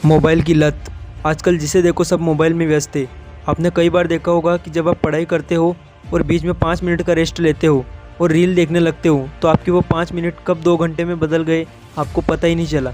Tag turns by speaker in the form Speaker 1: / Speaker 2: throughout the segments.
Speaker 1: Mobile की लत। आजकल जिसे देखो सब मोबाइल में व्यस्त है। आपने कई बार देखा होगा कि जब आप पढ़ाई करते हो और बीच में 5 मिनट का रेस्ट लेते हो और रील देखने लगते हो तो आपके वो 5 मिनट कब 2 घंटे में बदल गए आपको पता ही नहीं चला।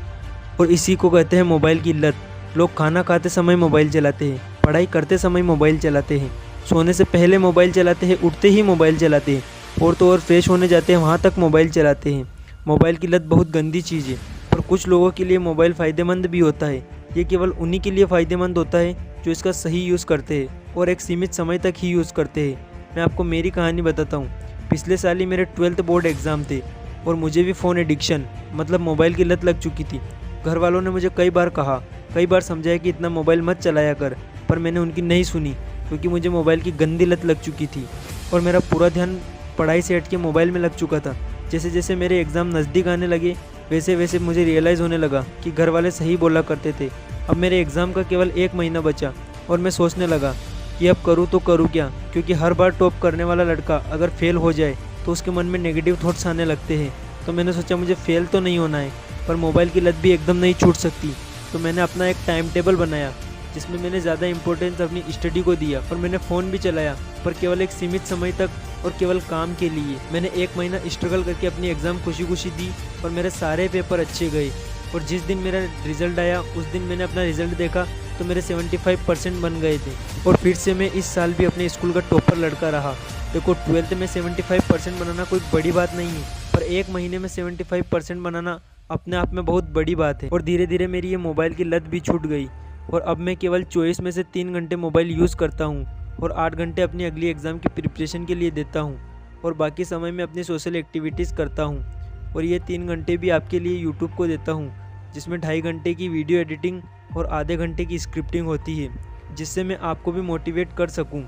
Speaker 1: और इसी को कहते हैं मोबाइल की लत। लोग खाना खाते समय मोबाइल चलाते हैं, पढ़ाई करते समय मोबाइल चलाते हैं, सोने से पहले मोबाइल चलाते हैं, उठते ही मोबाइल चलाते हैं, और तो और फ्रेश होने जाते हैं वहाँ तक मोबाइल चलाते हैं। मोबाइल की लत बहुत गंदी चीज़ है, पर कुछ लोगों के लिए मोबाइल फ़ायदेमंद भी होता है। ये केवल उन्हीं के लिए फ़ायदेमंद होता है जो इसका सही यूज़ करते हैं और एक सीमित समय तक ही यूज़ करते हैं। मैं आपको मेरी कहानी बताता हूँ। पिछले साल ही मेरे 12th बोर्ड एग्ज़ाम थे और मुझे भी फ़ोन एडिक्शन मतलब मोबाइल की लत लग चुकी थी। घर वालों ने मुझे कई बार कहा, कई बार समझाया कि इतना मोबाइल मत चलाया कर, पर मैंने उनकी नहीं सुनी क्योंकि मुझे मोबाइल की गंदी लत लग चुकी थी और मेरा पूरा ध्यान पढ़ाई से हट के मोबाइल में लग चुका था। जैसे जैसे मेरे एग्ज़ाम नज़दीक आने लगे वैसे वैसे मुझे रियलाइज़ होने लगा कि घर वाले सही बोला करते थे। अब मेरे एग्ज़ाम का केवल 1 महीना बचा और मैं सोचने लगा कि अब करूँ तो करूँ क्या, क्योंकि हर बार टॉप करने वाला लड़का अगर फेल हो जाए तो उसके मन में नेगेटिव थॉट्स आने लगते हैं। तो मैंने सोचा मुझे फेल तो नहीं होना है, पर मोबाइल की लत भी एकदम नहीं छूट सकती। तो मैंने अपना एक टाइम टेबल बनाया जिसमें मैंने ज़्यादा इंपॉर्टेंस अपनी स्टडी को दिया और मैंने फ़ोन भी चलाया, पर केवल एक सीमित समय तक और केवल काम के लिए। मैंने 1 महीना स्ट्रगल करके अपनी एग्ज़ाम खुशी खुशी दी और मेरे सारे पेपर अच्छे गए। और जिस दिन मेरा रिज़ल्ट आया उस दिन मैंने अपना रिज़ल्ट देखा तो मेरे 75% बन गए थे और फिर से मैं इस साल भी अपने स्कूल का टॉपर लड़का रहा। देखो 12th में 75% बनाना कोई बड़ी बात नहीं है, पर 1 महीने में 75% बनाना अपने आप में बहुत बड़ी बात है। और धीरे धीरे मेरी ये मोबाइल की लत भी छूट गई और अब मैं केवल 24 में से 3 घंटे मोबाइल यूज़ करता हूँ और 8 घंटे अपनी अगली एग्ज़ाम की प्रिपरेशन के लिए देता हूँ और बाकी समय में अपनी सोशल एक्टिविटीज़ करता हूँ। और ये 3 घंटे भी आपके लिए यूट्यूब को देता हूँ जिसमें 2.5 घंटे की वीडियो एडिटिंग और आधे घंटे की स्क्रिप्टिंग होती है, जिससे मैं आपको भी मोटिवेट कर सकूँ।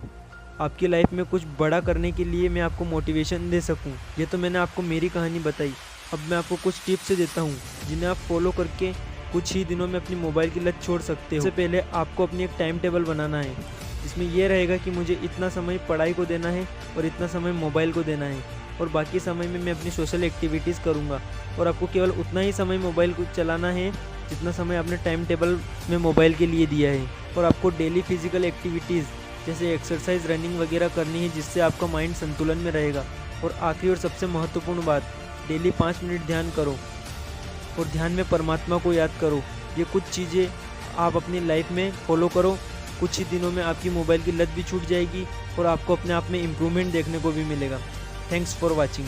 Speaker 1: आपकी लाइफ में कुछ बड़ा करने के लिए मैं आपको मोटिवेशन दे सकूँ। ये तो मैंने आपको मेरी कहानी बताई। अब मैं आपको कुछ टिप्स देता हूँ जिन्हें आप फॉलो करके कुछ ही दिनों में अपनी मोबाइल की लत छोड़ सकते हो। सबसे पहले आपको अपनी एक टाइम टेबल बनाना है जिसमें यह रहेगा कि मुझे इतना समय पढ़ाई को देना है और इतना समय मोबाइल को देना है और बाकी समय में मैं अपनी सोशल एक्टिविटीज़ करूँगा। और आपको केवल उतना ही समय मोबाइल को चलाना है जितना समय आपने टाइम टेबल में मोबाइल के लिए दिया है। और आपको डेली फिजिकल एक्टिविटीज़ जैसे एक्सरसाइज, रनिंग वगैरह करनी है जिससे आपका माइंड संतुलन में रहेगा। और आखिरी और सबसे महत्वपूर्ण बात, डेली 5 मिनट ध्यान करो और ध्यान में परमात्मा को याद करो। ये कुछ चीज़ें आप अपनी लाइफ में फॉलो करो, कुछ ही दिनों में आपकी मोबाइल की लत भी छूट जाएगी और आपको अपने आप में इम्प्रूवमेंट देखने को भी मिलेगा। Thanks for watching.